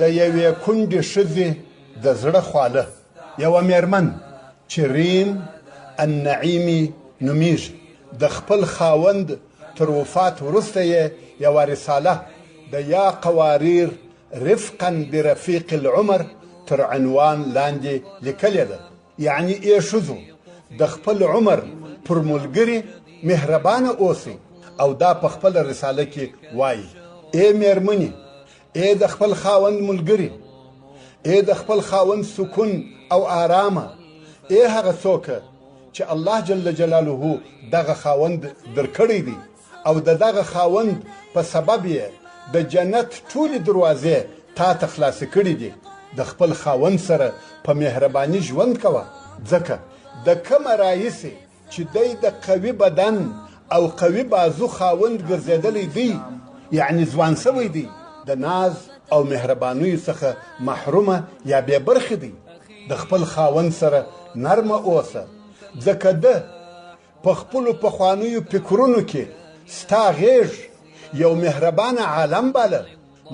د یوې کونډې ښځې د زړه خواله یوه مېرمن چې ریم النعیمي نومیږي د خپل خاوند تر وفات وروسته یې یوه رساله د یا قواریر رفقا برفیق العمر تر عنوان لاندې لیکلې ده. یعنی ای ښځو د خپل عمر پر ملګري مهربانه اوسئ. او دا په خپله رساله کې وایي: ای مېرمنې، ای د خپل خاوند ملګري، ای د خپل خاوند سکون او آرامه، ای هغه څوک چې الله جل جلاله دغه خاوند درکړی دی او د دغه خاوند په سبب یې د جنت ټولې دروازې تا ته خلاصې کړي دي. د خپل خاوند سره په مهرباني ژوند کوه، ځکه د کومه راهیسې چې دی د قوي بدن او قوي بازو خاوند ګرځېدلی دی، یعنی ځوان سوی دی، د ناز او مهربانیو څخه محرومه یا بې برخې دی. د خپل خاوند سره نرمه اوسه، ځکه ده په خپلو پخوانیو فکرونو کې ستا غېږ یو مهربانه عالم باله.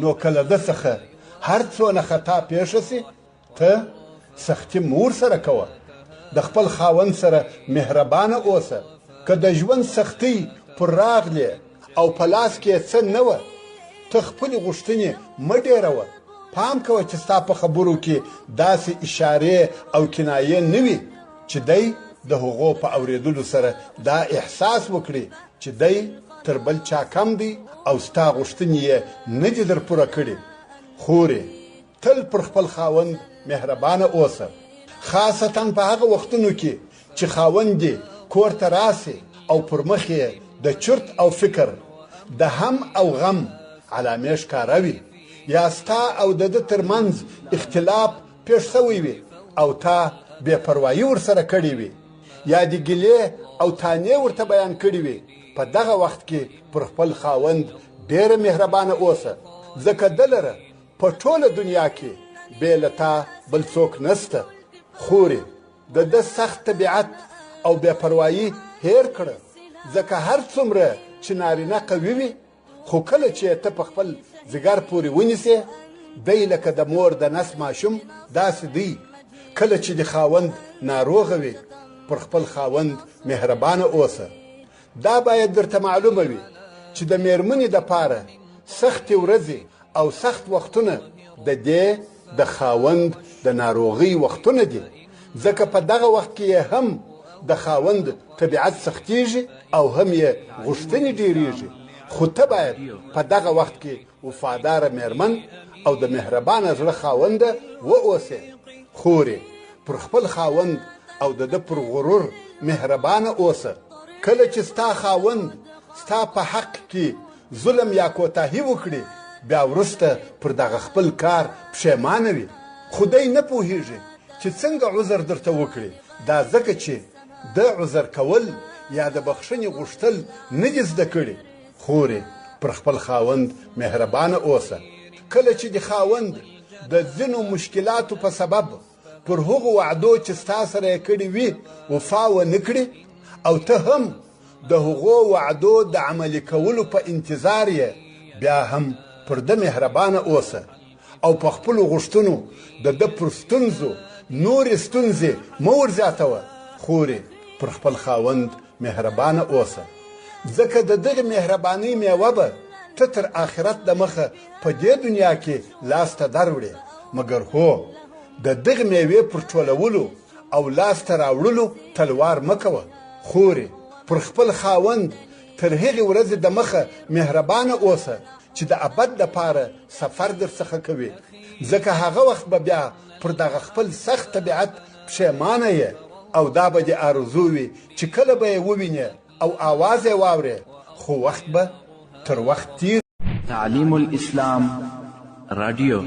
نو کله ده څخه هر څونه خطا پیښه سي، ته سختي مور سره کوه. د خپل خاوند سره مهربانه اوسه. که د ژوند سختۍ پر راغلې او په لاس کې څه نه وه، ته خپلې غوښتنې مه ډېروه. پام کوه چې ستا په خبرو کې داسې اشارې او کنایې نه وي چې دی د هغو په اورېدلو سره دا احساس وکړي چې دی تر بل چا کم دی او ستا غوښتنې یې نه دي در پوره کړي. خورې تل پر خپل خاوند مهربانه اوسه، خاصتا په هغه وختونو کې چې خاوند دې کور ته راسي او پر مخ یې د چرت او فکر د هم او غم علامې ښکاره وي، یا ستا او د ده ترمنځ اختلاف پیښ سوی وي او تا بې پروایي ورسره کړې وي، یا د ګیلې او تانې ورته بیان کړي وي. په دغه وخت کې پر خپل خاوند ډېره مهربانه اوسه، ځکه ده لره په ټوله دنیا کې بې له تا بل څوک نسته. خورې د ده سخت طبیعت او بې پروایي هیر کړه، ځکه هر څومره چې نارینه قوي وي، خو کله چې ته په خپل ځیګر پورې ونیسې، دی لکه د مور د نس ماشوم داسې دی. کله چې د خاوند ناروغه وي، پر خپل خاوند مهربانه اوسه. دا باید درته معلومه وي چې د مېرمنې دپاره سختې ورځې او سخت وختونه د دې د خاوند د ناروغۍ وختونه دي، ځکه په دغه وخت کې یې هم د خاوند طبیعت سختیږي او هم یې غوښتنې ډېرېږي. خو ته باید په دغه وخت کې وفاداره مېرمن او د مهربانه زړه خاونده واوسې. خورې پر خپل خاوند او د ده پر غرور مهربانه اوسه. کله چې ستا خاوند ستا په حق کې ظلم یا کوتاهي وکړي، بیا وروسته پر دغه خپل کار پښیمانه وي، خو دی نه پوهېږي چې څنګه عذر درته وکړي. دا ځکه چې د عذر کول یا د بخښنې غوښتل نه دي زده کړي. خورې پر خپل خاوند مهربانه اوسه. کله چې د خاوند د ځینو مشکلاتو په سبب پر هغو وعدو چې ستا سره یې کړي وي وفا ونه کړي، او ته هم د هغو وعدو د عملي کولو په انتظار یې، بیا هم پر ده مهربانه اوسه او په خپلو غوښتنو د ده پر ستونزو نورې ستونزې مه ورزیاتوه. خورې پر خپل خاوند مهربانه اوسه، ځکه د دغې مهربانۍ میوه به ته تر آخرت د مخه په دې دنیا کې لاسته دروړې. مګر هو د دغې میوې پر ټولولو او لاسته راوړلو تلوار مه کوه. خورې پر خپل خاوند تر هغې ورځې د مخه مهربانه اوسه چې د ابد دپاره سفر در څخه کوي، ځکه هغه وخت به بیا پر دغه خپل سخت طبیعت پښیمانه یې، او دا به دې آرزو وي چې کله به یې ووینې او آواز یې واورې، خو وخت به تر وخت تیر. تعلیم الاسلام رادیو.